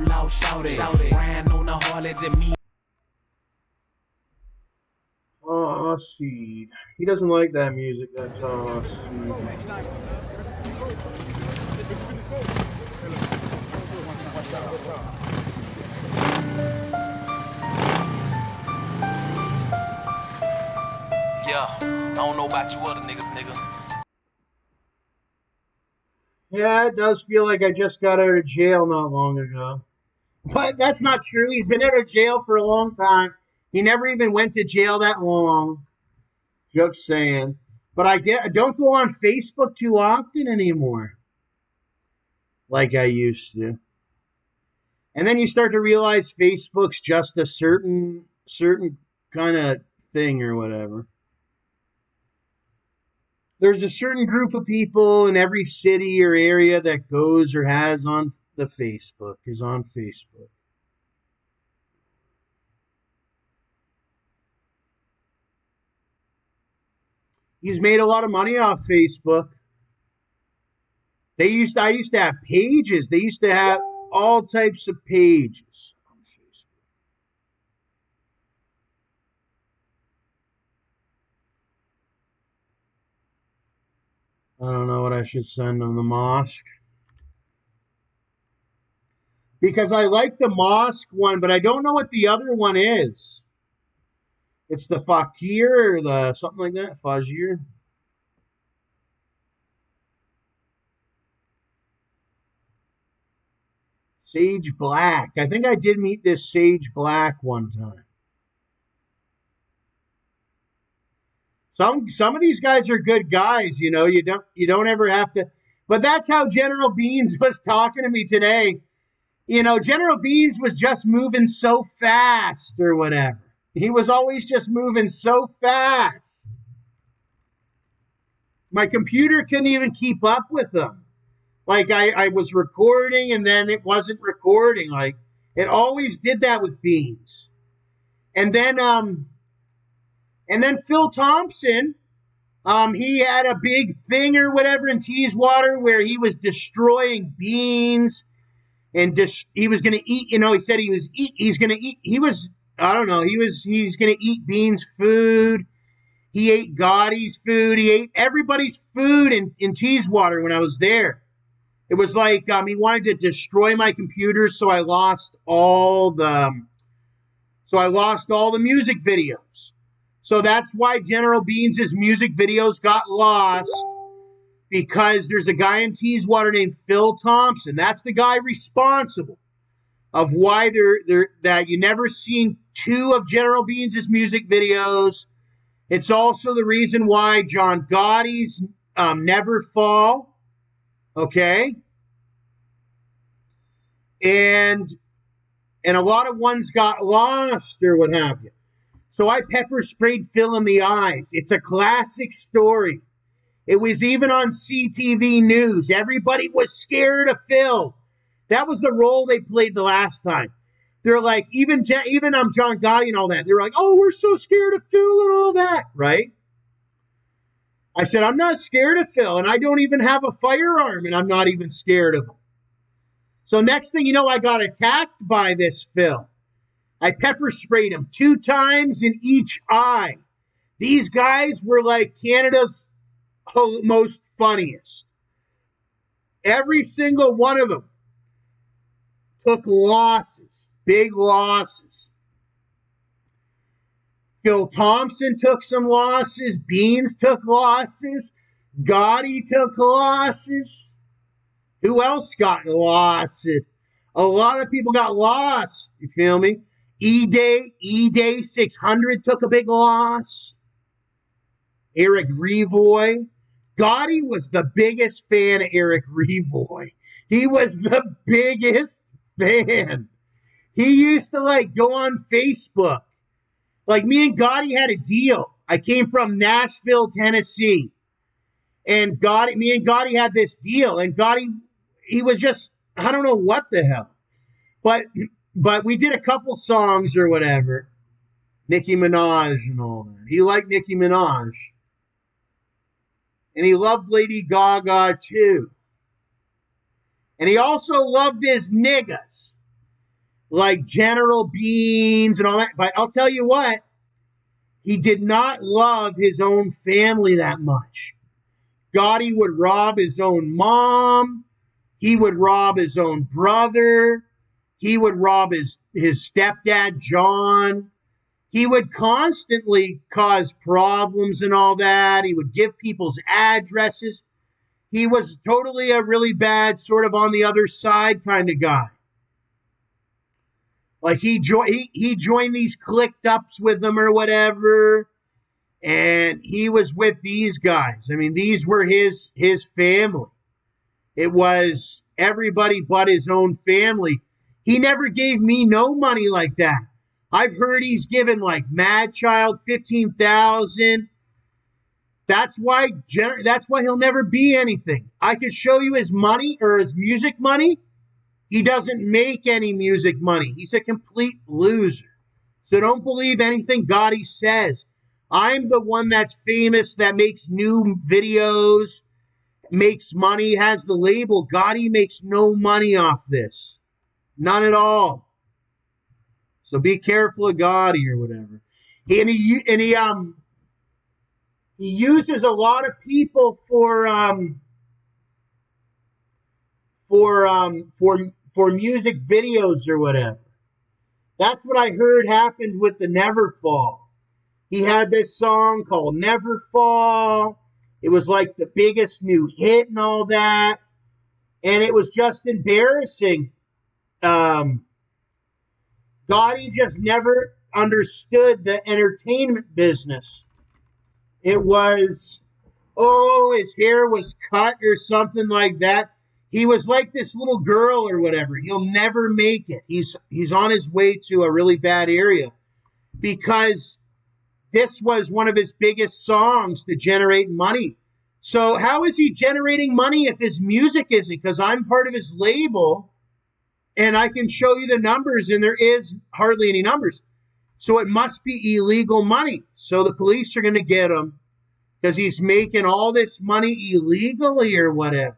loud, shout it. Ran on the harlot to me. Oh, Seed. He doesn't like that music. That's all. Seed. Yeah, I don't know about you other niggas, nigga. Yeah, it does feel like I just got out of jail not long ago. But that's not true. He's been out of jail for a long time. He never even went to jail that long. Just saying. But I don't go on Facebook too often anymore. Like I used to. And then you start to realize Facebook's just a certain kind of thing or whatever. There's a certain group of people in every city or area that goes or has on the Facebook, is on Facebook. He's made a lot of money off Facebook. I used to have pages. They used to have all types of pages on Facebook. I don't know what I should send them, the mosque. Because I like the mosque one, but I don't know what the other one is. It's the fakir or the something like that, fajir. Sage Black. I think I did meet this Sage Black one time. Some of these guys are good guys, you know. You don't ever have to. But that's how General Beans was talking to me today. You know, General Beans was just moving so fast or whatever. He was always just moving so fast. My computer couldn't even keep up with him. Like I was recording and then it wasn't recording. Like it always did that with Beans. And then Phil Thompson, he had a big thing or whatever in Teeswater where he was destroying Beans and he was going to eat, you know, he said he's going to eat, he's going to eat Beans' food. He ate Gotti's food. He ate everybody's food in Teeswater when I was there. It was like he wanted to destroy my computer, so I lost all the music videos. So that's why General Beans' music videos got lost, because there's a guy in Teeswater named Phil Thompson. That's the guy responsible of why that you never seen two of General Beans' music videos. It's also the reason why John Gotti's Never Fall. Okay. And a lot of ones got lost or what have you. So I pepper sprayed Phil in the eyes. It's a classic story. It was even on CTV News. Everybody was scared of Phil. That was the role they played the last time. They're like, even John Gotti and all that. They're like, oh, we're so scared of Phil and all that, right? I said, I'm not scared of Phil, and I don't even have a firearm, and I'm not even scared of him. So next thing you know, I got attacked by this Phil. I pepper sprayed him 2 times in each eye. These guys were like Canada's most funniest. Every single one of them took losses, big losses. Phil Thompson took some losses. Beans took losses. Gotti took losses. Who else got lost? A lot of people got lost. You feel me? E-Day 600 took a big loss. Eric Revoy. Gotti was the biggest fan of Eric Revoy. He was the biggest fan. He used to like go on Facebook. Like me and Gotti had a deal. I came from Nashville, Tennessee. And me and Gotti had this deal. And Gotti, he was just, I don't know what the hell. But we did a couple songs or whatever. Nicki Minaj and all that. He liked Nicki Minaj. And he loved Lady Gaga too. And he also loved his niggas. like General Beans and all that. But I'll tell you what, he did not love his own family that much. Gotti would rob his own mom. He would rob his own brother. He would rob his stepdad, John. He would constantly cause problems and all that. He would give people's addresses. He was totally a really bad, sort of on the other side kind of guy. Like he joined these clicked ups with them or whatever, and he was with these guys. I mean, these were his family. It was everybody but his own family. He never gave me no money like that. I've heard he's given like Mad Child 15,000. That's why he'll never be anything. I could show you his money or his music money. He doesn't make any music money. He's a complete loser. So don't believe anything Gotti says. I'm the one that's famous, that makes new videos, makes money, has the label. Gotti makes no money off this. None at all. So be careful of Gotti or whatever. He uses a lot of people for music videos or whatever. That's what I heard happened with the Never Fall. He had this song called Never Fall. It was like the biggest new hit and all that. And it was just embarrassing. Gotti just never understood the entertainment business. It was, his hair was cut or something like that. He was like this little girl or whatever. He'll never make it. He's on his way to a really bad area because this was one of his biggest songs to generate money. So how is he generating money if his music isn't? Because I'm part of his label. And I can show you the numbers, and there is hardly any numbers. So it must be illegal money. So the police are going to get him because he's making all this money illegally or whatever.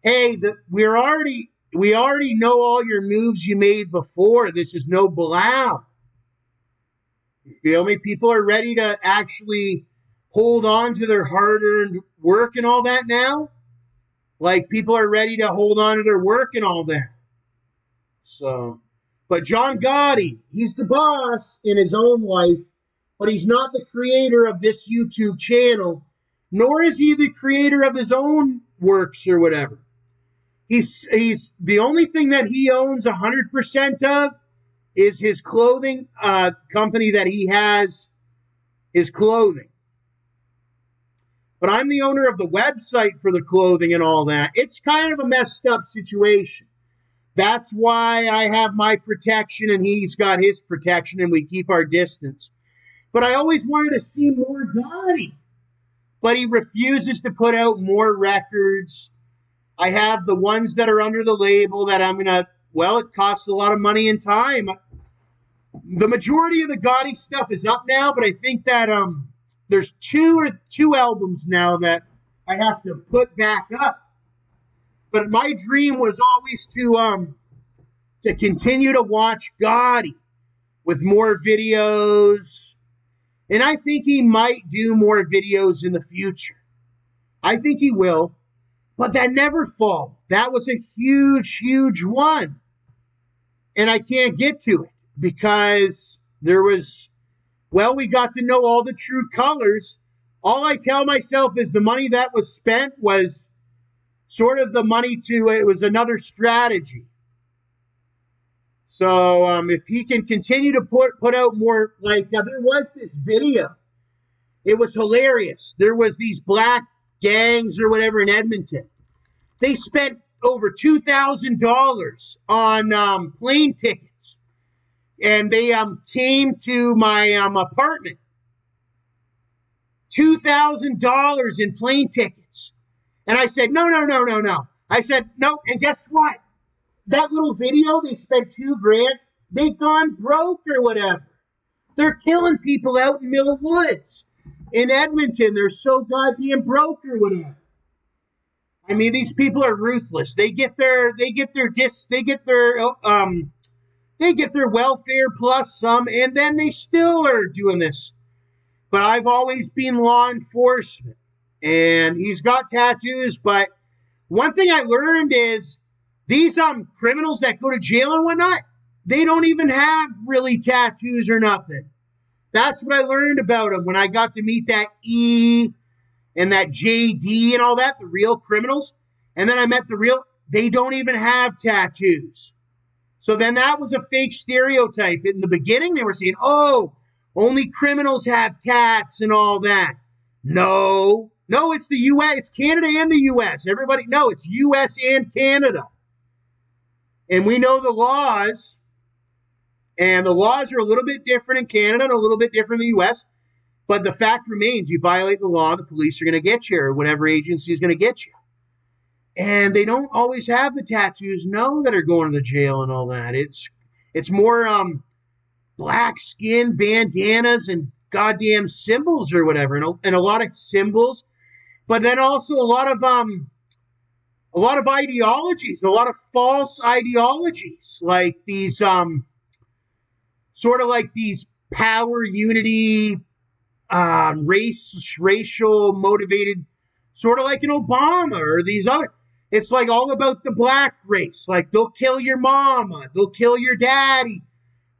Hey, we already know all your moves you made before. This is no blowout. You feel me? People are ready to actually hold on to their hard-earned work and all that now. Like people are ready to hold on to their work and all that. So, but John Gotti, he's the boss in his own life, but he's not the creator of this YouTube channel, nor is he the creator of his own works or whatever. He's the only thing that he owns 100% of is his clothing company that he has, his clothing. But I'm the owner of the website for the clothing and all that. It's kind of a messed up situation. That's why I have my protection and he's got his protection and we keep our distance. But I always wanted to see more Gotti. But he refuses to put out more records. I have the ones that are under the label that I'm going to, it costs a lot of money and time. The majority of the Gotti stuff is up now, but I think that there's two albums now that I have to put back up. But my dream was always to continue to watch Gotti with more videos. And I think he might do more videos in the future. I think he will. But that Never Fall, that was a huge, huge one. And I can't get to it because we got to know all the true colors. All I tell myself is the money that was spent was sort of the money it was another strategy. So if he can continue to put out more, like there was this video. It was hilarious. There was these black gangs or whatever in Edmonton. They spent over $2,000 on plane tickets. And they came to my apartment. $2,000 in plane tickets. And I said, no. I said, no. And guess what? That little video, they spent $2,000. They've gone broke or whatever. They're killing people out in Mill Woods. In Edmonton, they're so goddamn broke or whatever. I mean, these people are ruthless. They get their They get their welfare plus some, and then they still are doing this. But I've always been law enforcement. And he's got tattoos, but one thing I learned is these criminals that go to jail and whatnot, they don't even have really tattoos or nothing. That's what I learned about them when I got to meet that E and that JD and all that, the real criminals. And then I met the real, they don't even have tattoos. So then that was a fake stereotype. In the beginning, they were saying, oh, only criminals have tats and all that. No, it's the U.S. It's Canada and the U.S. Everybody, no, it's U.S. and Canada. And we know the laws. And the laws are a little bit different in Canada and a little bit different in the U.S. But the fact remains, you violate the law, the police are going to get you, or whatever agency is going to get you. And they don't always have the tattoos, that are going to the jail and all that. It's more black skin, bandanas, and goddamn symbols or whatever, and a lot of symbols. But then also a lot of ideologies, a lot of false ideologies, like these sort of like these power unity, racial motivated, sort of like an Obama or these other. It's like all about the black race. Like they'll kill your mama, they'll kill your daddy.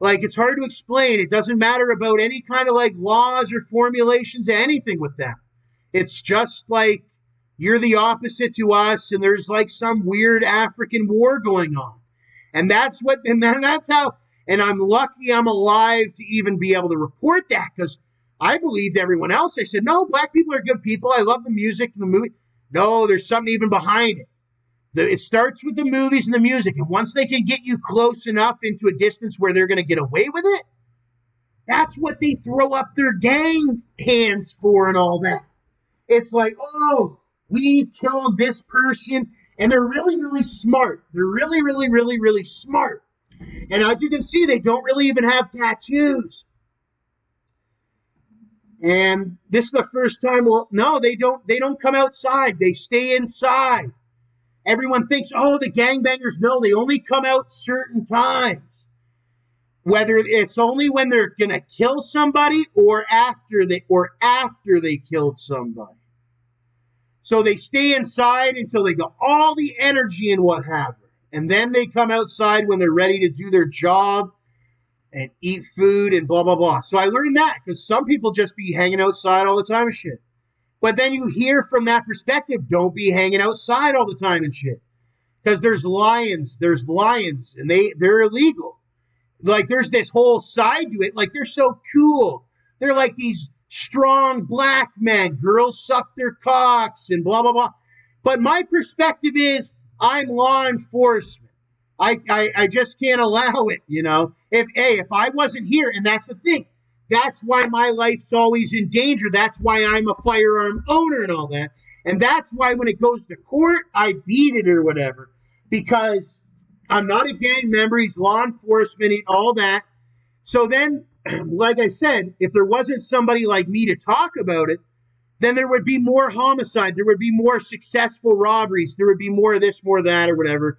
Like it's hard to explain. It doesn't matter about any kind of like laws or formulations, anything with them. It's just like you're the opposite to us, and there's like some weird African war going on. And that's how, and I'm lucky I'm alive to even be able to report that, because I believed everyone else. I said, no, black people are good people. I love the music and the movie. No, there's something even behind it. It starts with the movies and the music, and once they can get you close enough into a distance where they're going to get away with it, that's what they throw up their gang hands for and all that. It's like, oh, we killed this person, and they're really, really smart. They're really, really, really, really smart. And as you can see, they don't really even have tattoos. And this is the first time, well, no, they don't come outside. They stay inside. Everyone thinks, oh, the gangbangers. No, they only come out certain times. Whether it's only when they're going to kill somebody or after they killed somebody. So they stay inside until they got all the energy and what have you. And then they come outside when they're ready to do their job and eat food and blah, blah, blah. So I learned that because some people just be hanging outside all the time and shit. But then you hear from that perspective, don't be hanging outside all the time and shit. Because there's lions, and they're illegal. Like there's this whole side to it. Like they're so cool. They're like these strong black men. Girls suck their cocks and blah, blah, blah. But my perspective is I'm law enforcement. I just can't allow it, If I wasn't here, and that's the thing. That's why my life's always in danger. That's why I'm a firearm owner and all that. And that's why when it goes to court, I beat it or whatever. Because I'm not a gang member. He's law enforcement, all that. So then, like I said, if there wasn't somebody like me to talk about it, then there would be more homicide. There would be more successful robberies. There would be more of this, more of that, or whatever.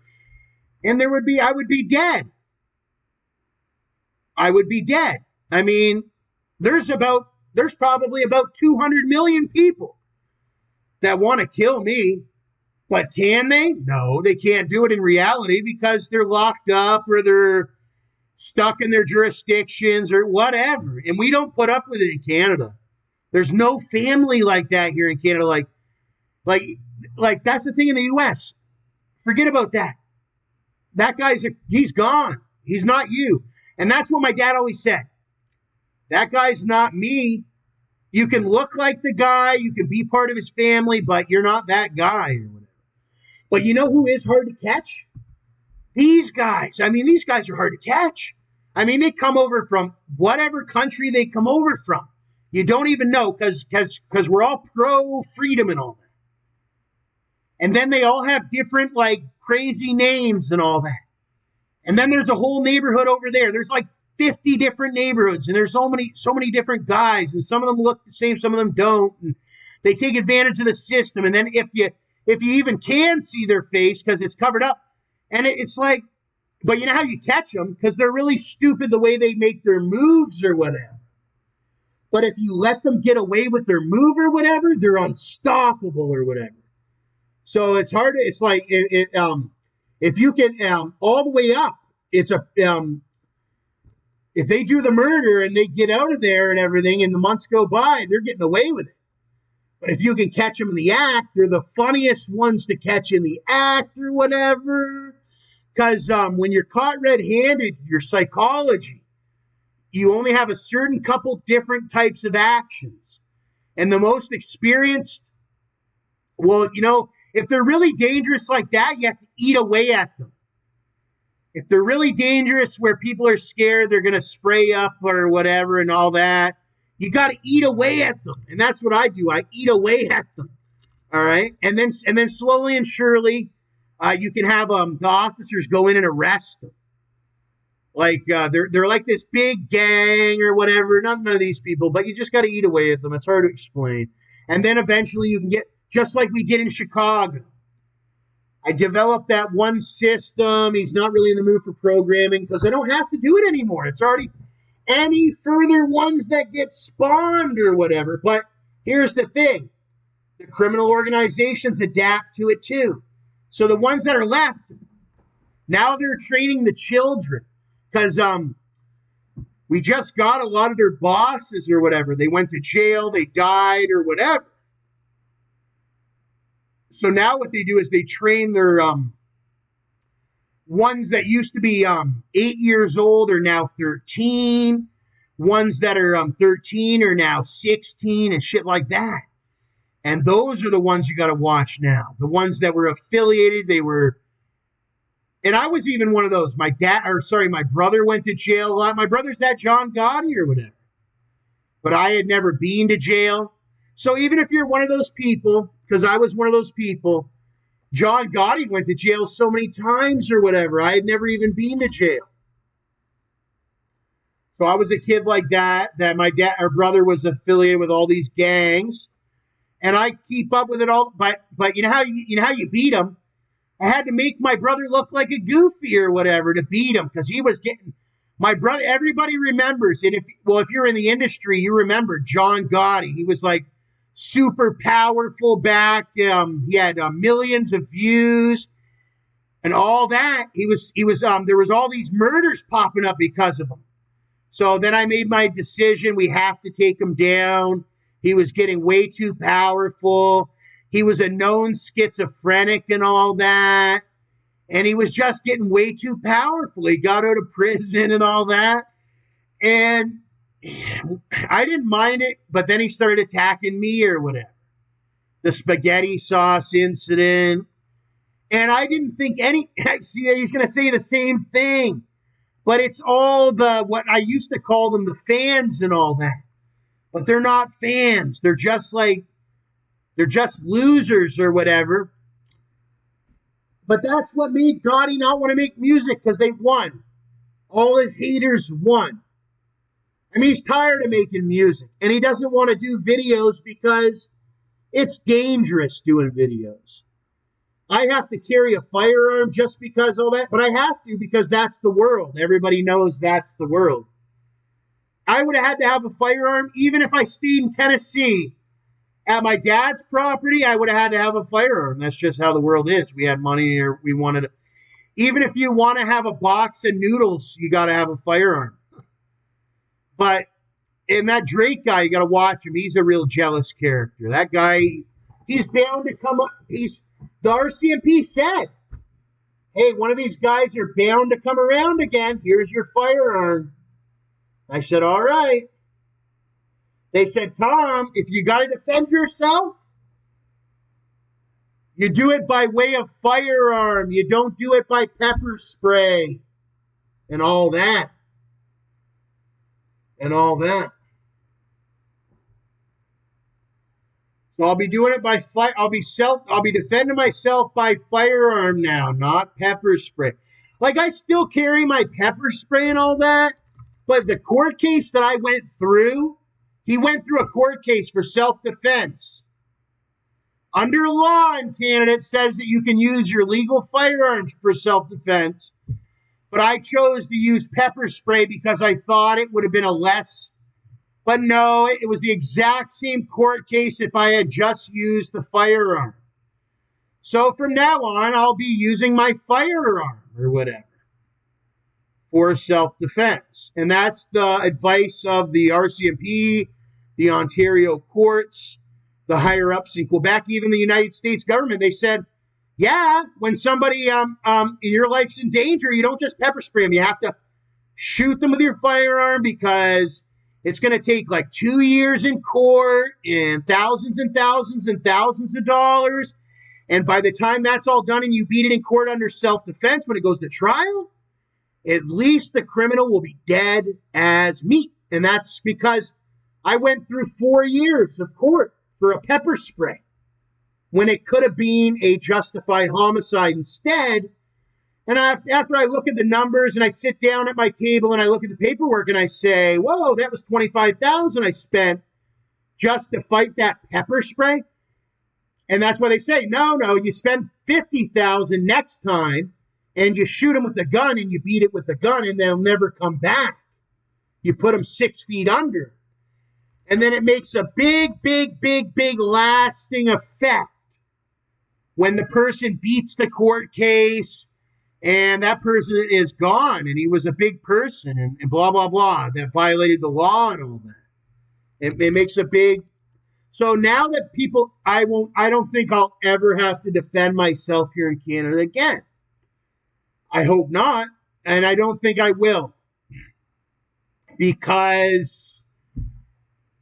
And I would be dead. I would be dead. I mean, there's probably about 200 million people that want to kill me. But can they? No, they can't do it in reality because they're locked up or they're stuck in their jurisdictions or whatever. And we don't put up with it in Canada. There's no family like that here in Canada. Like that's the thing in the U.S. Forget about that. That he's gone. He's not you. And that's what my dad always said. That guy's not me. You can look like the guy. You can be part of his family, but you're not that guy or whatever. But you know who is hard to catch? These guys. I mean, these guys are hard to catch. I mean, they come over from whatever country they come over from. You don't even know because we're all pro-freedom and all that. And then they all have different, like, crazy names and all that. And then there's a whole neighborhood over there. There's like 50 different neighborhoods, and there's so many different guys, and some of them look the same, some of them don't, and they take advantage of the system. And then if you even can see their face because it's covered up, and it's like But you know how you catch them? Because they're really stupid the way they make their moves or whatever. But if you let them get away with their move or whatever, they're unstoppable or whatever. So it's hard. It's like if you can all the way up, it's a if they do the murder and they get out of there and everything, and the months go by, they're getting away with it. But if you can catch them in the act, they're the funniest ones to catch in the act or whatever. Because when you're caught red-handed, your psychology, you only have a certain couple different types of actions. And the most experienced, well, you know, if they're really dangerous like that, you have to eat away at them. If they're really dangerous where people are scared, they're going to spray up or whatever and all that, you got to eat away at them. And that's what I do. I eat away at them. All right? And then slowly and surely, you can have the officers go in and arrest them. Like they're like this big gang or whatever. None of these people, but you just got to eat away at them. It's hard to explain. And then eventually you can get, just like we did in Chicago. I developed that one system. He's not really in the mood for programming because I don't have to do it anymore. It's already any further ones that get spawned or whatever. But here's the thing. The criminal organizations adapt to it too. So the ones that are left, now they're training the children. Because we just got a lot of their bosses or whatever. They went to jail, they died or whatever. So now what they do is they train their ones that used to be 8 years old are now 13. Ones that are 13 are now 16 and shit like that. And those are the ones you got to watch now. The ones that were affiliated, they were... And I was even one of those. My brother went to jail a lot. My brother's that John Gotti or whatever. But I had never been to jail. So even if you're one of those people, because I was one of those people, John Gotti went to jail so many times or whatever. I had never even been to jail. So I was a kid like that my dad or brother was affiliated with all these gangs. And I keep up with it all. But you know how you beat them? I had to make my brother look like a goofy or whatever to beat him because he was getting my brother. Everybody remembers. And if you're in the industry, you remember John Gotti. He was like super powerful back. He had millions of views and all that. He was there was all these murders popping up because of him. So then I made my decision. We have to take him down. He was getting way too powerful. He was a known schizophrenic and all that. And he was just getting way too powerful. He got out of prison and all that. And I didn't mind it, but then he started attacking me or whatever. The spaghetti sauce incident. And I didn't think see, he's going to say the same thing. But it's all what I used to call them, the fans and all that. But they're not fans. They're just losers or whatever. But that's what made Gotti not want to make music, because they won. All his haters won. I mean, he's tired of making music. And he doesn't want to do videos because it's dangerous doing videos. I have to carry a firearm just because all that. But I have to because that's the world. Everybody knows that's the world. I would have had to have a firearm even if I stayed in Tennessee. At my dad's property, I would have had to have a firearm. That's just how the world is. We had money or we wanted to. Even if you want to have a box of noodles, you got to have a firearm. But in that Drake guy, you got to watch him. He's a real jealous character. That guy, he's bound to come up. The RCMP said, hey, one of these guys are bound to come around again. Here's your firearm. I said, all right. They said, Tom, if you got to defend yourself, you do it by way of firearm. You don't do it by pepper spray and all that. And all that. So I'll be doing it by I'll be defending myself by firearm now, not pepper spray. Like, I still carry my pepper spray and all that, but the court case that I went through, he went through a court case for self-defense. Under law in Canada, it says that you can use your legal firearms for self-defense. But I chose to use pepper spray because I thought it would have been a less. But no, it was the exact same court case if I had just used the firearm. So from now on, I'll be using my firearm or whatever for self-defense. And that's the advice of the RCMP, the Ontario courts, the higher-ups in Quebec, even the United States government. They said, yeah, when somebody in your life's in danger, you don't just pepper spray them. You have to shoot them with your firearm because it's going to take like 2 years in court and thousands and thousands and thousands of dollars. And by the time that's all done and you beat it in court under self-defense, when it goes to trial, at least the criminal will be dead as meat. And that's because I went through 4 years of court for a pepper spray when it could have been a justified homicide instead. And after I look at the numbers and I sit down at my table and I look at the paperwork and I say, whoa, that was $25,000 I spent just to fight that pepper spray. And that's why they say, no, you spend $50,000 next time and you shoot them with the gun and you beat it with the gun and they'll never come back. You put them 6 feet under. And then it makes a big lasting effect when the person beats the court case and that person is gone and he was a big person and blah, blah, blah, that violated the law and all that. It makes a big... So now that people, I don't think I'll ever have to defend myself here in Canada again. I hope not, and I don't think I will. Because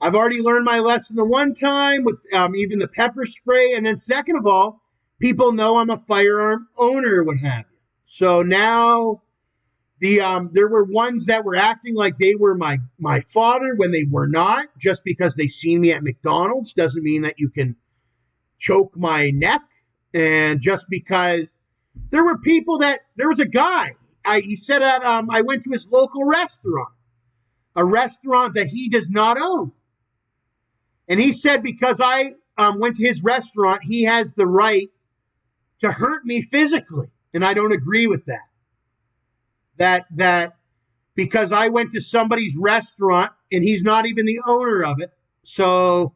I've already learned my lesson the one time with even the pepper spray, and then second of all, people know I'm a firearm owner, what have you. So now there were ones that were acting like they were my father when they were not. Just because they seen me at McDonald's doesn't mean that you can choke my neck. And just because there were people there was a guy, he said that I went to his local restaurant, a restaurant that he does not own. And he said because I went to his restaurant, he has the right to hurt me physically. And I don't agree with that. That because I went to somebody's restaurant and he's not even the owner of it. So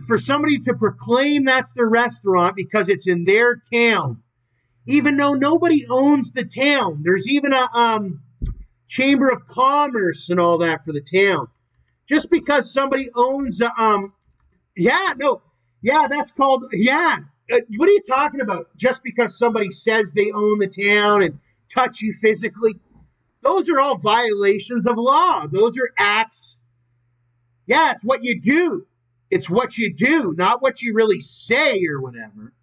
for somebody to proclaim that's their restaurant because it's in their town, even though nobody owns the town, there's even a chamber of commerce and all that for the town. Just because somebody owns that's called, what are you talking about? Just because somebody says they own the town and touch you physically, those are all violations of law. Those are acts. Yeah, it's what you do. It's what you do, not what you really say or whatever.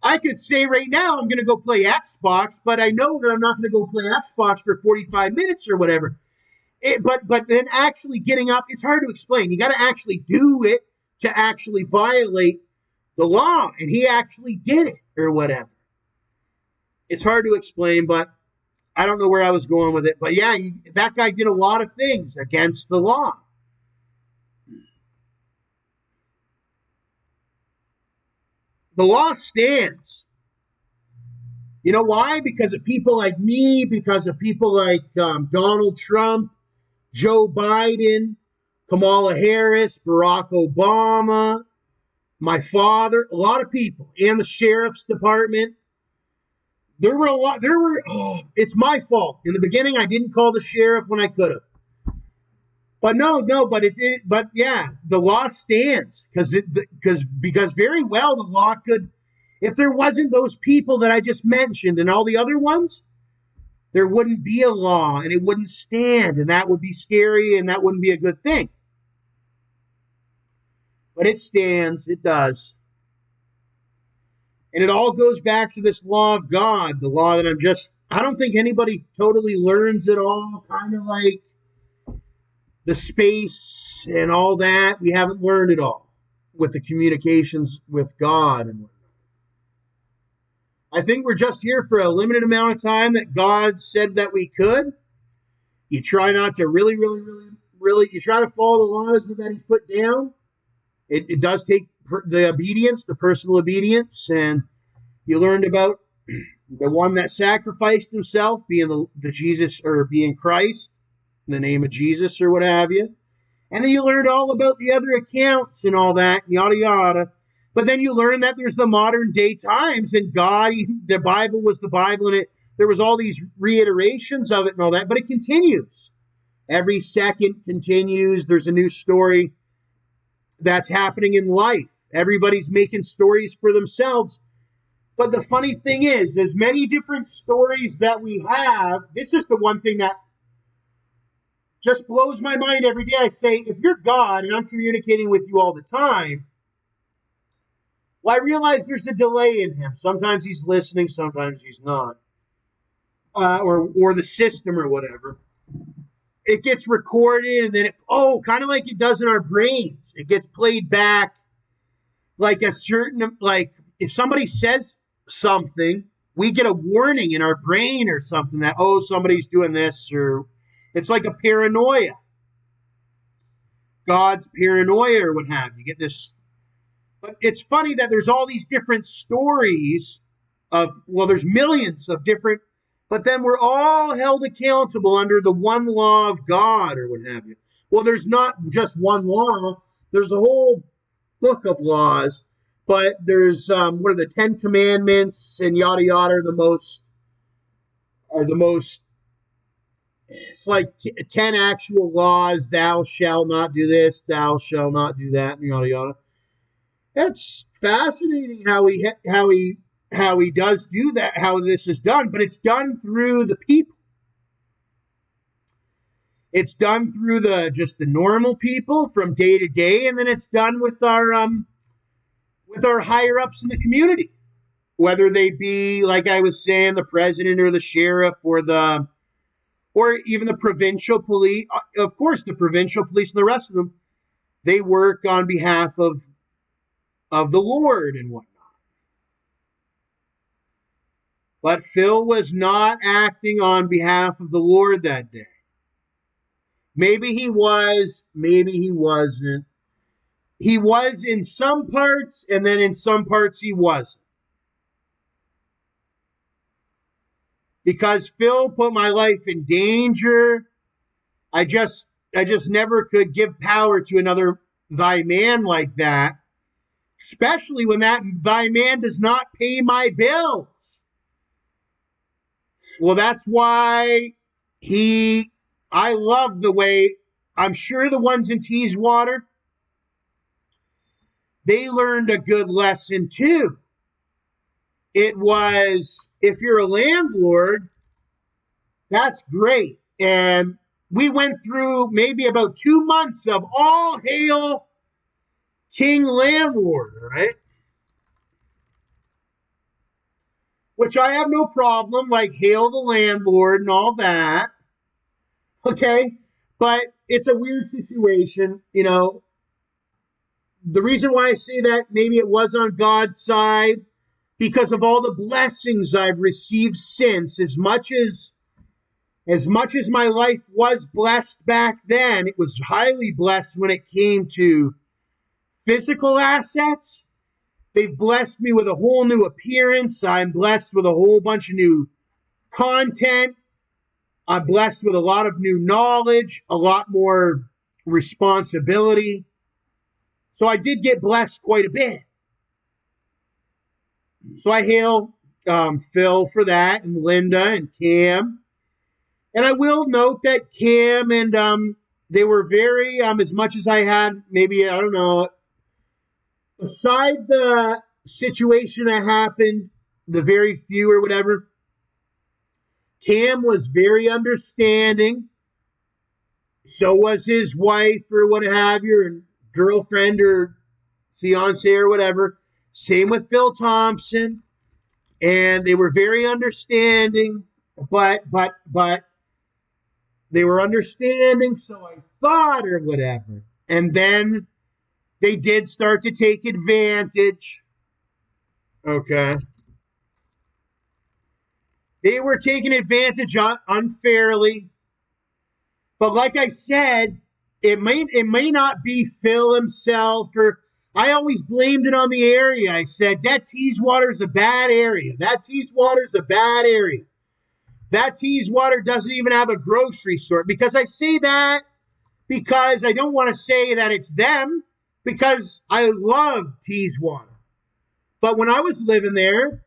I could say right now I'm going to go play Xbox, but I know that I'm not going to go play Xbox for 45 minutes or whatever. But then actually getting up, it's hard to explain. You got to actually do it to actually violate the law, and he actually did it or whatever. It's hard to explain, but I don't know where I was going with it. But yeah, that guy did a lot of things against the law. The law stands. You know why? Because of people like me, because of people like Donald Trump, Joe Biden, Kamala Harris, Barack Obama, my father, a lot of people, and the sheriff's department. It's my fault. In the beginning, I didn't call the sheriff when I could have. But but the law stands because very well the law could, if there wasn't those people that I just mentioned and all the other ones, there wouldn't be a law and it wouldn't stand, and that would be scary and that wouldn't be a good thing. But it stands, it does. And it all goes back to this law of God, the law that I don't think anybody totally learns it all, kind of like the space and all that. We haven't learned it all with the communications with God and whatnot. I think we're just here for a limited amount of time that God said that we could. You try not to really, you try to follow the laws that he's put down. It does take the obedience, the personal obedience, and you learned about the one that sacrificed himself, being the Jesus, or being Christ, in the name of Jesus or what have you. And then you learned all about the other accounts and all that, yada, yada. But then you learn that there's the modern day times, and God, the Bible was the Bible, and there was all these reiterations of it and all that, but it continues. Every second continues. There's a new story that's happening in life. Everybody's making stories for themselves. But the funny thing is, as many different stories that we have, this is the one thing that just blows my mind every day. I say, if you're God and I'm communicating with you all the time, well, I realize there's a delay in him. Sometimes he's listening, sometimes he's not. Or the system or whatever. It gets recorded and then kind of like it does in our brains. It gets played back like if somebody says something, we get a warning in our brain or something that, somebody's doing this, or it's like a paranoia. God's paranoia or what have you. Get this. But it's funny that there's all these different stories there's millions of different, but then we're all held accountable under the one law of God or what have you. Well, there's not just one law. There's a whole book of laws, but there's, what are the 10 Commandments and yada yada are the most, it's like 10 actual laws. Thou shalt not do this, thou shalt not do that, and yada yada. That's fascinating how he does do that, how this is done, but it's done through the people. It's done through just the normal people from day to day, and then it's done with our higher ups in the community, whether they be, like I was saying, the president or the sheriff or even the provincial police. Of course, the provincial police and the rest of them, they work on behalf of the Lord and whatnot. But Phil was not acting on behalf of the Lord that day. Maybe he was, maybe he wasn't. He was in some parts, and then in some parts he wasn't. Because Phil put my life in danger, I just never could give power to another thy man like that, especially when that thy man does not pay my bills. Well, that's why I love the way, I'm sure the ones in Teeswater, they learned a good lesson too. It was, if you're a landlord, that's great. And we went through maybe about 2 months of all hail King Landlord, right? Which I have no problem, like hail the landlord and all that. Okay? But it's a weird situation, The reason why I say that, maybe it was on God's side, because of all the blessings I've received since. As much as my life was blessed back then, it was highly blessed when it came to physical assets. They've blessed me with a whole new appearance. I'm blessed with a whole bunch of new content. I'm blessed with a lot of new knowledge, a lot more responsibility. So I did get blessed quite a bit. So I hail Phil for that, and Linda and Cam. And I will note that Cam and they were very, as much as I had, maybe, I don't know, aside the situation that happened, the very few or whatever, Cam was very understanding. So was his wife or what have you, or girlfriend or fiance or whatever. Same with Phil Thompson. And they were very understanding, but they were understanding, so I thought or whatever. And then they did start to take advantage. Okay. They were taking advantage unfairly. But like I said, it may not be Phil himself, or I always blamed it on the area. I said, that Teeswater's a bad area. That Teeswater's a bad area. That Teeswater doesn't even have a grocery store. Because I say that because I don't want to say that it's them, because I love Teeswater. But when I was living there,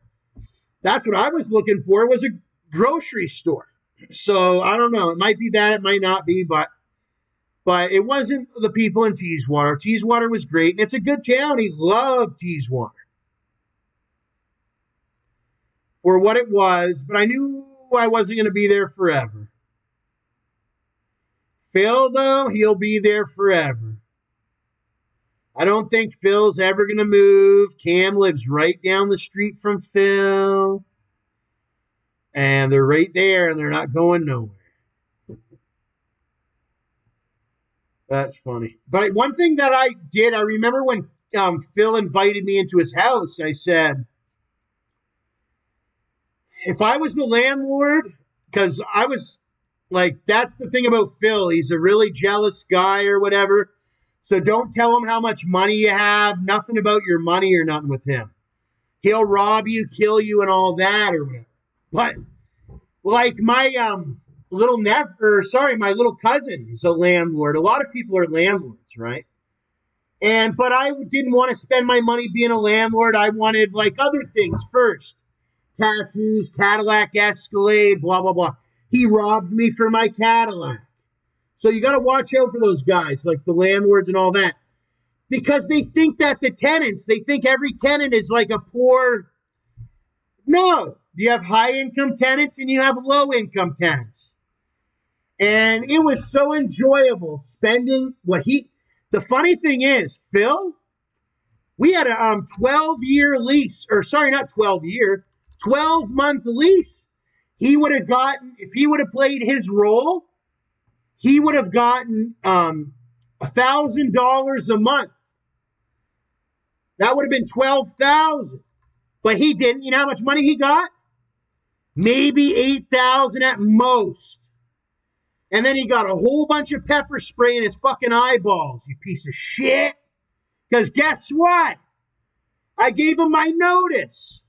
that's what I was looking for, was a grocery store. So I don't know. It might be that, it might not be, but it wasn't the people in Teeswater. Teeswater was great, and it's a good town. He loved Teeswater for what it was, but I knew I wasn't going to be there forever. Phil, though, he'll be there forever. I don't think Phil's ever going to move. Cam lives right down the street from Phil. And they're right there, and they're not going nowhere. That's funny. But one thing that I did, I remember when Phil invited me into his house, I said, if I was the landlord, because I was like, that's the thing about Phil. He's a really jealous guy or whatever. So don't tell him how much money you have. Nothing about your money or nothing with him. He'll rob you, kill you, and all that or whatever. But like my my little cousin is a landlord. A lot of people are landlords, right? But I didn't want to spend my money being a landlord. I wanted like other things first. Tattoos, Cadillac Escalade, blah, blah, blah. He robbed me for my Cadillac. So you got to watch out for those guys, like the landlords and all that. Because they think that they think every tenant is like a poor. No, you have high income tenants and you have low income tenants. And it was so enjoyable spending the funny thing is, Phil, we had a 12-year lease, 12-month lease. He would have gotten, if he would have played his role, he would have gotten $1,000 a month. That would have been $12,000. But he didn't. You know how much money he got? Maybe $8,000 at most. And then he got a whole bunch of pepper spray in his fucking eyeballs, you piece of shit. Because guess what? I gave him my notice.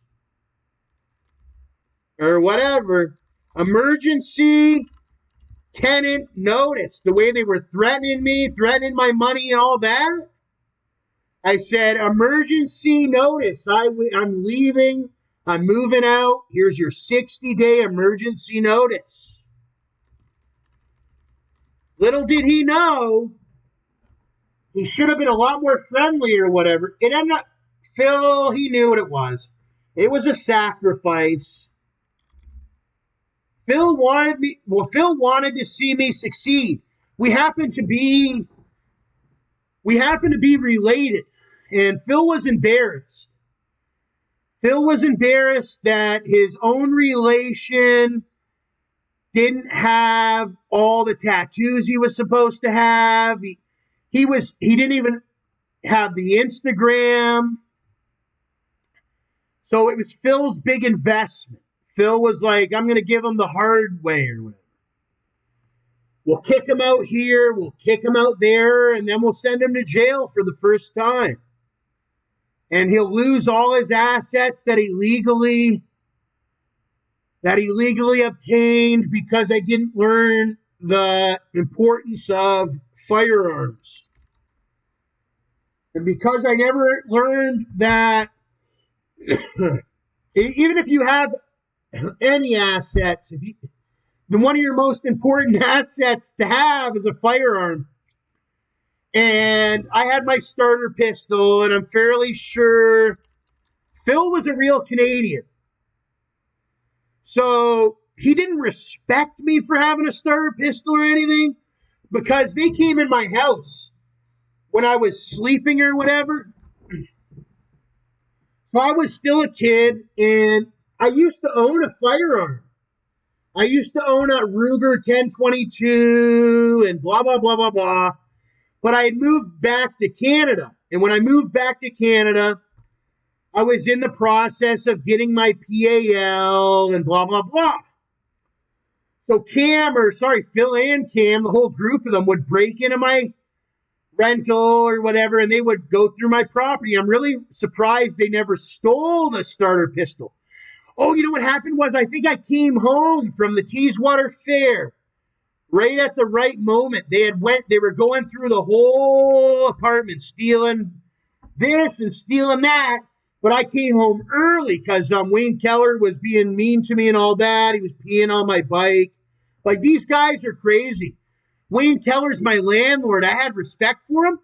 Or whatever. Emergency tenant notice. The way they were threatening me, threatening my money and all that. I said, emergency notice. I'm leaving. I'm moving out. Here's your 60-day emergency notice. Little did he know, he should have been a lot more friendly or whatever. It ended up, Phil, he knew what it was. It was a sacrifice. Phil wanted to see me succeed. We happen to be related. And Phil was embarrassed. Phil was embarrassed that his own relation didn't have all the tattoos he was supposed to have. He didn't even have the Instagram. So it was Phil's big investment. Phil was like, I'm going to give him the hard way or whatever. We'll kick him out here, we'll kick him out there, and then we'll send him to jail for the first time. And he'll lose all his assets that he legally obtained because I didn't learn the importance of firearms. And because I never learned that even if you have any assets, then one of your most important assets to have is a firearm. And I had my starter pistol, and I'm fairly sure Phil was a real Canadian. So he didn't respect me for having a starter pistol or anything because they came in my house when I was sleeping or whatever. So I was still a kid, and I used to own a firearm. I used to own a Ruger 1022 and blah, blah, blah, blah, blah. But I had moved back to Canada. And when I moved back to Canada, I was in the process of getting my PAL and blah, blah, blah. So Phil and Cam, the whole group of them would break into my rental or whatever, and they would go through my property. I'm really surprised they never stole the starter pistol. Oh, you know what happened was I think I came home from the Teeswater Fair right at the right moment. They were going through the whole apartment, stealing this and stealing that. But I came home early because Wayne Keller was being mean to me and all that. He was peeing on my bike. Like, these guys are crazy. Wayne Keller's my landlord. I had respect for him.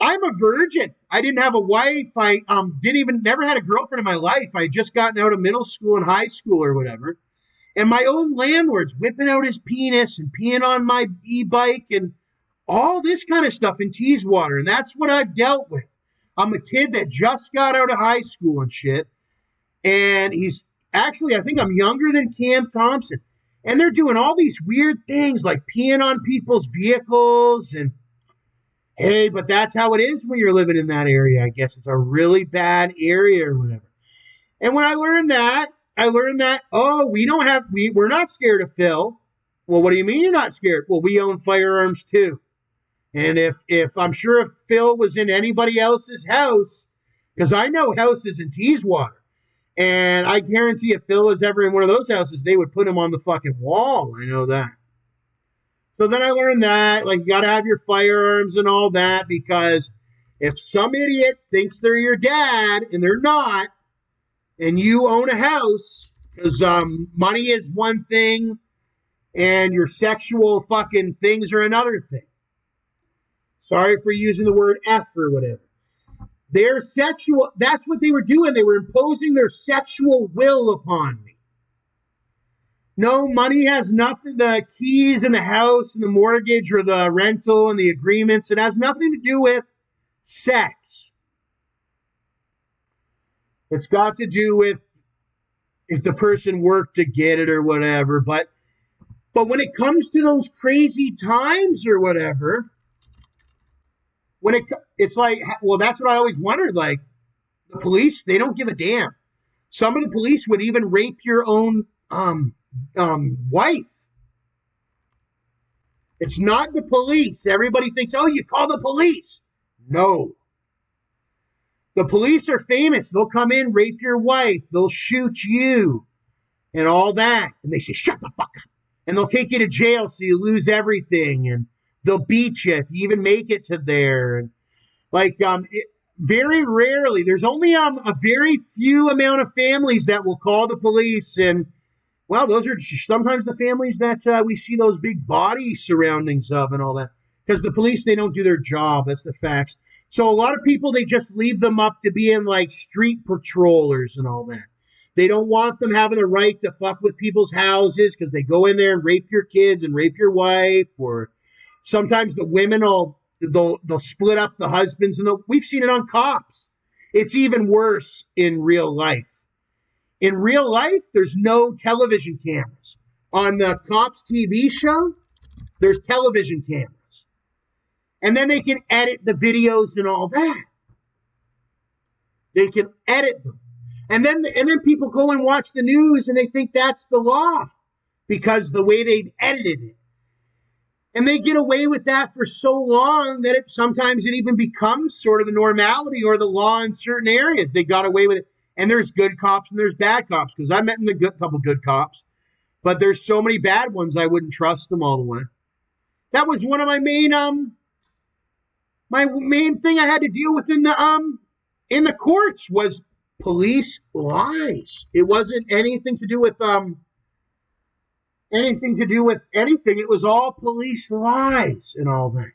I'm a virgin. I didn't have a wife. I never had a girlfriend in my life. I had just gotten out of middle school and high school or whatever. And my own landlord's whipping out his penis and peeing on my e-bike and all this kind of stuff in Teeswater. And that's what I've dealt with. I'm a kid that just got out of high school and shit. And he's actually, I think I'm younger than Cam Thompson. And they're doing all these weird things like peeing on people's vehicles. And hey, but that's how it is when you're living in that area. I guess it's a really bad area or whatever. And when I learned that, oh, we're not scared of Phil. Well, what do you mean you're not scared? Well, we own firearms too. And if I'm sure if Phil was in anybody else's house, because I know houses in Teeswater, and I guarantee if Phil was ever in one of those houses, they would put him on the fucking wall. I know that. So then I learned that, like, you got to have your firearms and all that, because if some idiot thinks they're your dad and they're not, and you own a house, because money is one thing and your sexual fucking things are another thing. Sorry for using the word F or whatever. Their sexual, that's what they were doing. They were imposing their sexual will upon me. No, money has nothing, the keys in the house and the mortgage or the rental and the agreements, it has nothing to do with sex. It's got to do with if the person worked to get it or whatever. But when it comes to those crazy times or whatever, it's like, well, that's what I always wondered. Like, the police, they don't give a damn. Some of the police would even rape your own wife. It's not the police. Everybody thinks, oh, you call the police. No. The police are famous. They'll come in, rape your wife. They'll shoot you and all that. And they say, shut the fuck up. And they'll take you to jail so you lose everything. And they'll beat you if you even make it to there. And like, very rarely, there's only a very few amount of families that will call the police. And, well, those are sometimes the families that we see those big body surroundings of and all that. Because the police, they don't do their job. That's the facts. So a lot of people, they just leave them up to being like street patrollers and all that. They don't want them having the right to fuck with people's houses because they go in there and rape your kids and rape your wife. Or sometimes the women they'll split up the husbands. And we've seen it on Cops. It's even worse in real life. In real life, there's no television cameras. On the Cops TV show, there's television cameras. And then they can edit the videos and all that. They can edit them. And then people go and watch the news and they think that's the law because the way they've edited it. And they get away with that for so long that sometimes it even becomes sort of the normality or the law in certain areas. They got away with it. And there's good cops and there's bad cops, because I met a couple good cops. But there's so many bad ones, I wouldn't trust them all the way. That was one of my main thing I had to deal with in the courts was police lies. It wasn't anything to do with anything. It was all police lies and all that.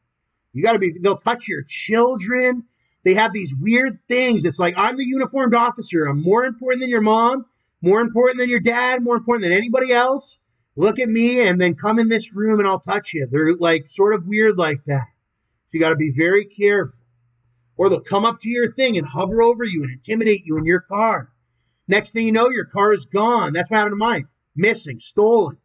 They'll touch your children. They have these weird things. It's like, I'm the uniformed officer. I'm more important than your mom, more important than your dad, more important than anybody else. Look at me and then come in this room and I'll touch you. They're like sort of weird like that. So you got to be very careful. Or they'll come up to your thing and hover over you and intimidate you in your car. Next thing you know, your car is gone. That's what happened to mine. Missing, stolen.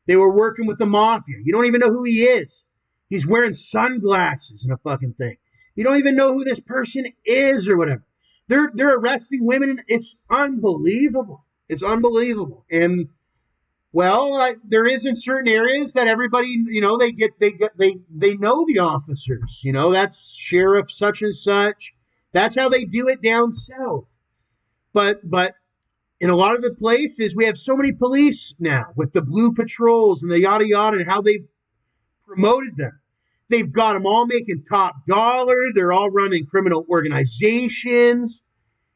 They were working with the Mafia. You don't even know who he is. He's wearing sunglasses and a fucking thing. You don't even know who this person is or whatever. They're arresting women. It's unbelievable. It's unbelievable. And Well, there is in certain areas that everybody, they know the officers. That's sheriff such and such. That's how they do it down south. But in a lot of the places, we have so many police now with the blue patrols and the yada yada and how they've promoted them. They've got them all making top dollar. They're all running criminal organizations.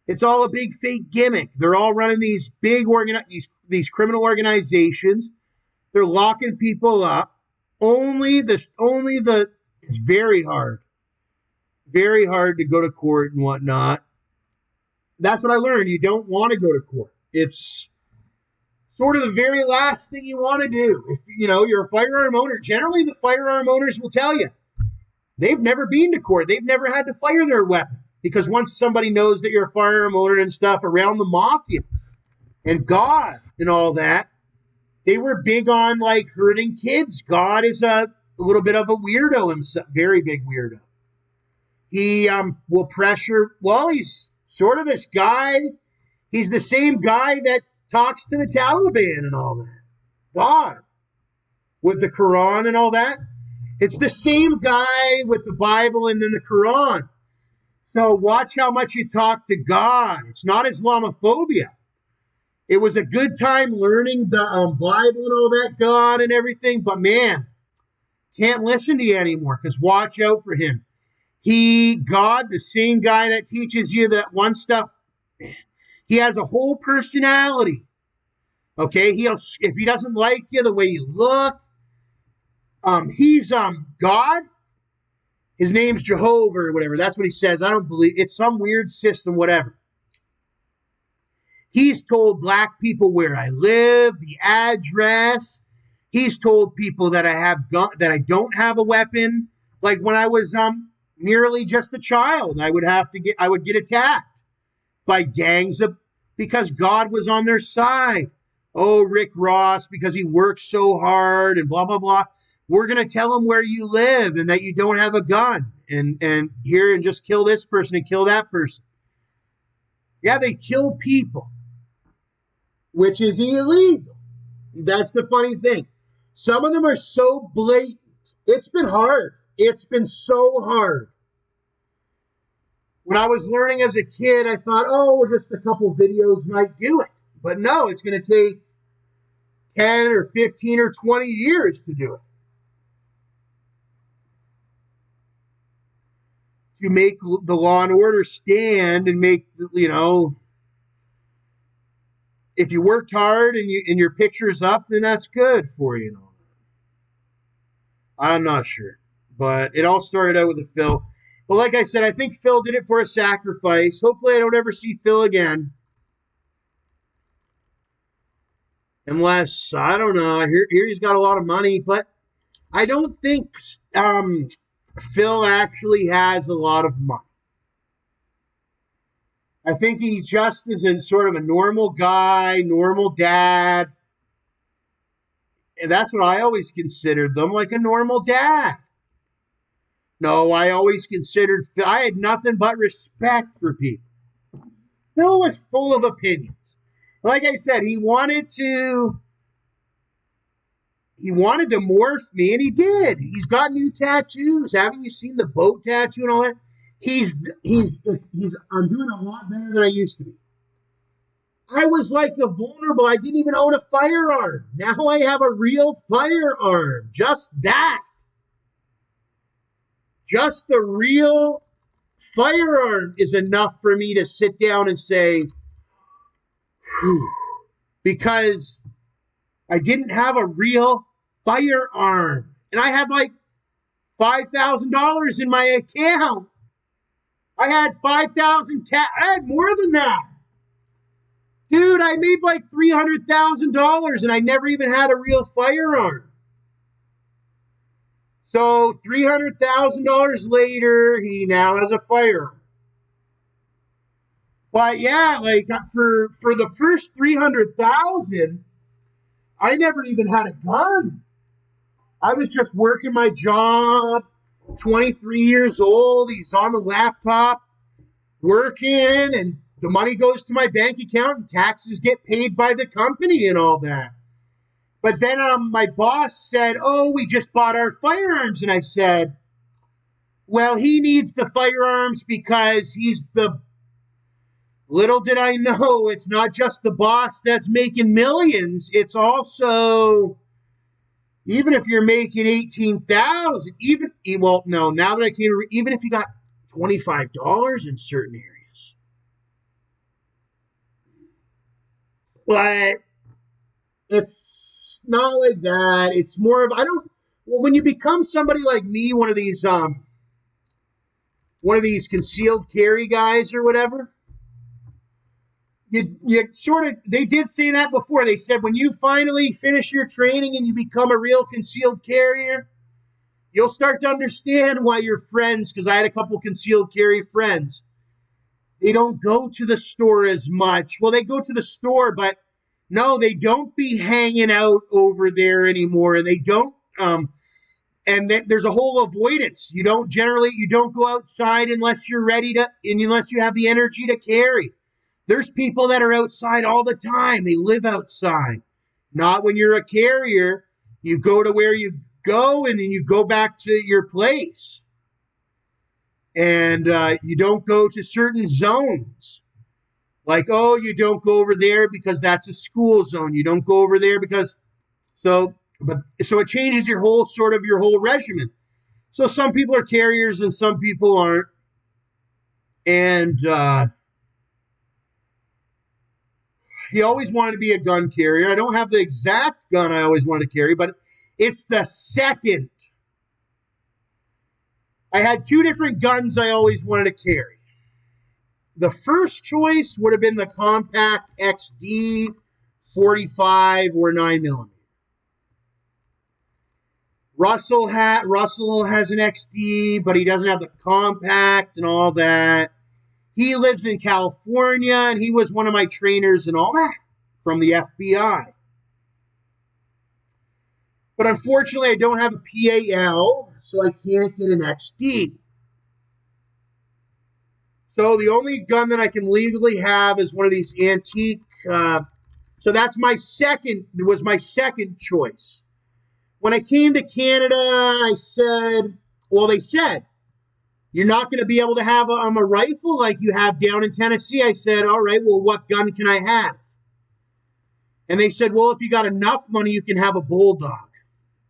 It's all a big fake gimmick. They're all running these big these criminal organizations. They're locking people up. It's very hard to go to court and whatnot. That's what I learned. You don't want to go to court. It's sort of the very last thing you want to do. If you're a firearm owner, generally the firearm owners will tell you they've never been to court. They've never had to fire their weapon. Because once somebody knows that you're a firearm owner and stuff around the Mafia and God and all that, they were big on like hurting kids. God is a little bit of a weirdo himself, very big weirdo. He will pressure. Well, he's sort of this guy. He's the same guy that talks to the Taliban and all that. God with the Quran and all that. It's the same guy with the Bible and then the Quran. So watch how much you talk to God. It's not Islamophobia. It was a good time learning the Bible and all that, God and everything. But man, can't listen to you anymore because watch out for him. God, the same guy that teaches you that one stuff, he has a whole personality. Okay, if he doesn't like you the way you look, he's God. His name's Jehovah or whatever. That's what he says. I don't believe it's some weird system, whatever. He's told black people where I live, the address. He's told people that I don't have a weapon. Like when I was merely just a child, I would get attacked by gangs because God was on their side. Oh, Rick Ross, because he works so hard and blah blah blah. We're going to tell them where you live and that you don't have a gun and here and just kill this person and kill that person. Yeah, they kill people, which is illegal. That's the funny thing. Some of them are so blatant. It's been hard. It's been so hard. When I was learning as a kid, I thought, just a couple videos might do it. But no, it's going to take 10 or 15 or 20 years to do it. To make the law and order stand and make, if you worked hard and your picture's up, then that's good for you. I'm not sure. But it all started out with a Phil. But like I said, I think Phil did it for a sacrifice. Hopefully I don't ever see Phil again. Unless, I don't know, I hear he's got a lot of money, but I don't think Phil actually has a lot of money. I think he just is in sort of a normal guy, normal dad. And that's what I always considered them, like a normal dad. No, I always considered Phil. I had nothing but respect for people. Phil was full of opinions. Like I said, he wanted to morph me, and he did. He's got new tattoos. Haven't you seen the boat tattoo and all that? I'm doing a lot better than I used to be. I was like a vulnerable. I didn't even own a firearm. Now I have a real firearm. Just that. Just the real firearm is enough for me to sit down and say, whew, because I didn't have a real firearm. And I had like $5,000 in my account. I had 5,000 I had more than that. Dude, I made like $300,000 and I never even had a real firearm. So $300,000 later, he now has a firearm. But yeah, like for the first $300,000, I never even had a gun. I was just working my job, 23 years old. He's on the laptop working, and the money goes to my bank account, and taxes get paid by the company and all that. But then my boss said, "Oh, we just bought our firearms," and I said, "Well, he needs the firearms because he's the." Little did I know, it's not just the boss that's making millions. It's also, even if you're making 18,000, now that I can, even if you got $25 in certain areas. But it's not like that. It's more of, when you become somebody like me, one of these concealed carry guys or whatever, you sort of, they did say that before. They said when you finally finish your training and you become a real concealed carrier, you'll start to understand why your friends, because I had a couple concealed carry friends, they don't go to the store as much. Well, they go to the store, but no, they don't be hanging out over there anymore. And they don't, and there's a whole avoidance. You don't go outside unless you're ready to, and unless you have the energy to carry. There's people that are outside all the time. They live outside. Not when you're a carrier. You go to where you go, and then you go back to your place. And you don't go to certain zones. Like, oh, you don't go over there because that's a school zone. You don't go over there because... So it changes your whole regimen. So some people are carriers and some people aren't. And... he always wanted to be a gun carrier. I don't have the exact gun I always wanted to carry, but it's the second. I had two different guns I always wanted to carry. The first choice would have been the compact XD 45 or 9mm. Russell has an XD, but he doesn't have the compact and all that. He lives in California, and he was one of my trainers and all that from the FBI. But unfortunately, I don't have a PAL, so I can't get an XD. So the only gun that I can legally have is one of these antique. So that's my second choice. When I came to Canada, they said, you're not going to be able to have a rifle like you have down in Tennessee. I said, all right, well, what gun can I have? And they said, well, if you got enough money, you can have a bulldog.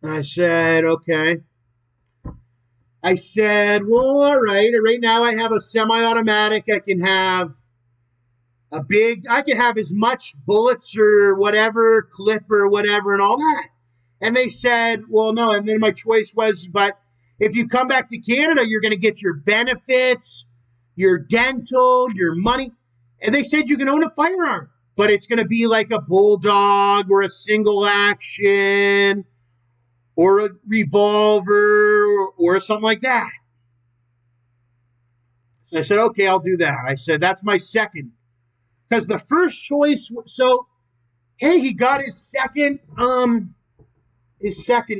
And I said, okay. I said, well, all right. Right now I have a semi-automatic. I can have as much bullets or whatever, clip or whatever and all that. And they said, well, no. And then my choice was, but if you come back to Canada, you're going to get your benefits, your dental, your money. And they said you can own a firearm, but it's going to be like a bulldog or a single action or a revolver or something like that. So I said, okay, I'll do that. I said, that's my second. Because the first choice, so, hey, he got his second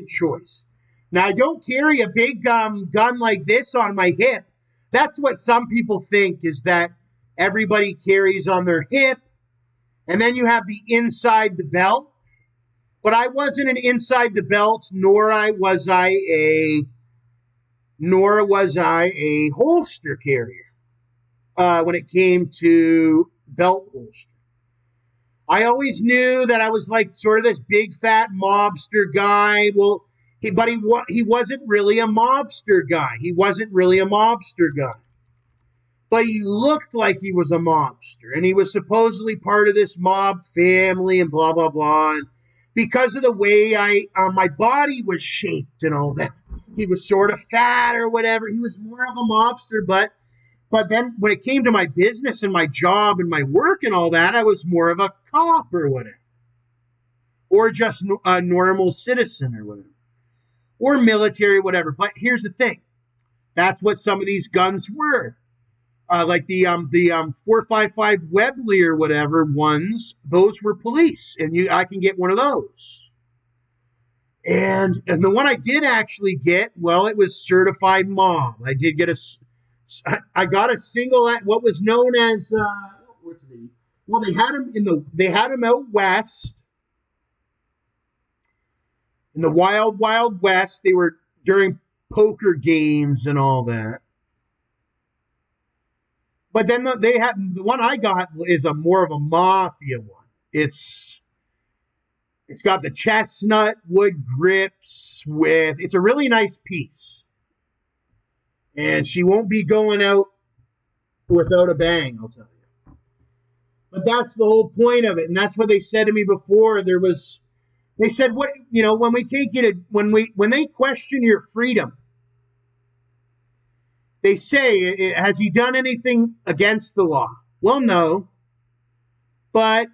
choice. Now, I don't carry a big gun like this on my hip. That's what some people think, is that everybody carries on their hip. And then you have the inside the belt. But I wasn't an inside the belt, nor was I a holster carrier when it came to belt holster. I always knew that I was like sort of this big fat mobster guy. Well, he wasn't really a mobster guy. But he looked like he was a mobster, and he was supposedly part of this mob family and blah, blah, blah. And because of the way my body was shaped and all that, he was sort of fat or whatever. He was more of a mobster, but then when it came to my business and my job and my work and all that, I was more of a cop or whatever, or just a normal citizen or whatever, or military, whatever. But here's the thing. That's what some of these guns were. Like the 455 Webley or whatever ones, those were police, and I can get one of those. And the one I did actually get, well, it was certified mob. I got a single, what was known as, they had them out west. In the wild, wild west, they were during poker games and all that. But then they had the one I got is a more of a mafia one. It's got the chestnut wood grips with. It's a really nice piece, and she won't be going out without a bang. I'll tell you. But that's the whole point of it, and that's what they said to me before. They said, "What when we take you to when they question your freedom." They say, has he done anything against the law? Well, no. But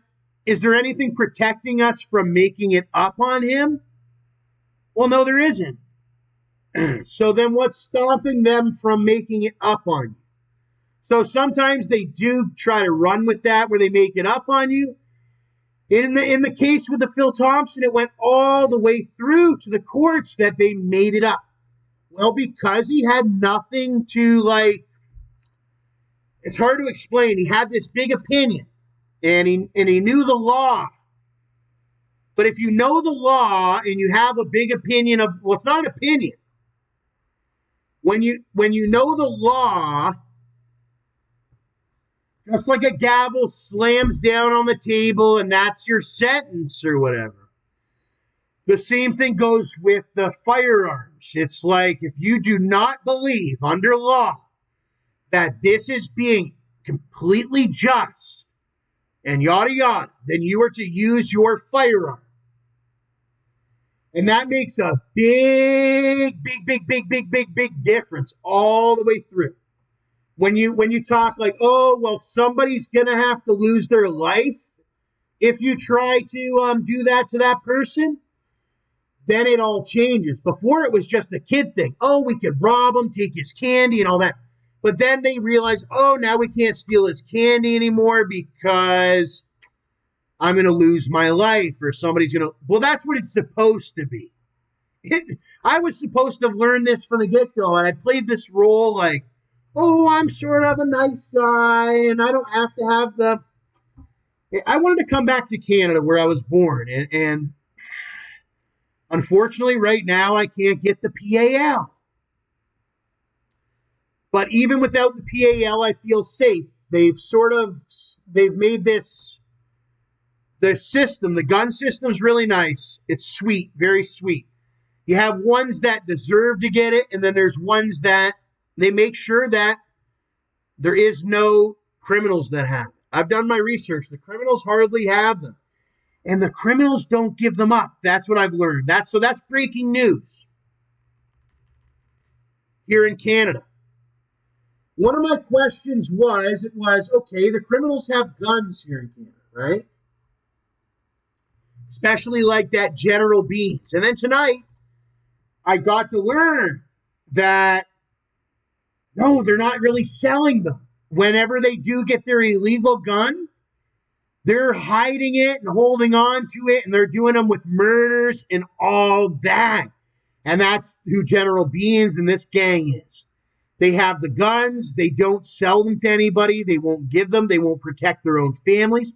is there anything protecting us from making it up on him? Well, no, there isn't. So then what's stopping them from making it up on you? So sometimes they do try to run with that where they make it up on you. In the case with the Phil Thompson, it went all the way through to the courts that they made it up. Well, because he had nothing to, it's hard to explain. He had this big opinion, and he knew the law. But if you know the law and you have a big opinion of, well, it's not an opinion. When you know the law, just like a gavel slams down on the table and that's your sentence or whatever. The same thing goes with the firearms. It's like if you do not believe under law that this is being completely just and yada yada, then you are to use your firearm. And that makes a big difference all the way through. When you talk like, oh, well, somebody's going to have to lose their life if you try to do that to that person, then it all changes. Before it was just a kid thing. Oh, we could rob him, take his candy and all that. But then they realized, oh, now we can't steal his candy anymore because I'm going to lose my life or somebody's going to. Well, that's what it's supposed to be. I was supposed to have learned this from the get-go, and I played this role like, oh, I'm sort of a nice guy, and I don't have to have the. I wanted to come back to Canada where I was born, and unfortunately, right now, I can't get the PAL. But even without the PAL, I feel safe. They've made the system, the gun system's really nice. It's sweet, very sweet. You have ones that deserve to get it, and then there's ones that they make sure that there is no criminals that have it. I've done my research. The criminals hardly have them. And the criminals don't give them up. That's what I've learned. That's breaking news here in Canada. One of my questions was, okay, the criminals have guns here in Canada, right? Especially like that General Beans. And then tonight, I got to learn that, no, they're not really selling them. Whenever they do get their illegal gun, they're hiding it and holding on to it, and they're doing them with murders and all that. And that's who General Beans and this gang is. They have the guns. They don't sell them to anybody. They won't give them. They won't protect their own families.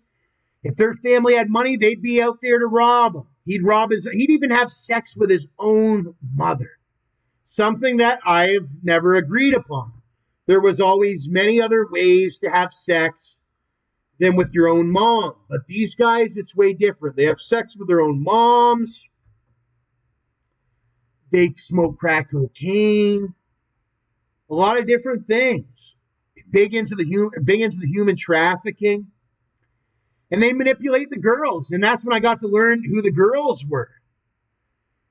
If their family had money, they'd be out there to rob them. He'd even have sex with his own mother. Something that I've never agreed upon. There was always many other ways to have sex than with your own mom. But these guys, it's way different. They have sex with their own moms. They smoke crack cocaine. A lot of different things. Big into the human trafficking. And they manipulate the girls. And that's when I got to learn who the girls were.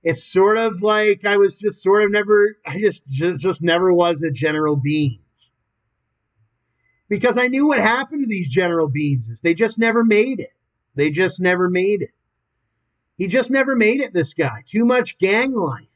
It's sort of like I just never was a General Beans. Because I knew what happened to these General Beanses. They just never made it. He just never made it, this guy. Too much gang life.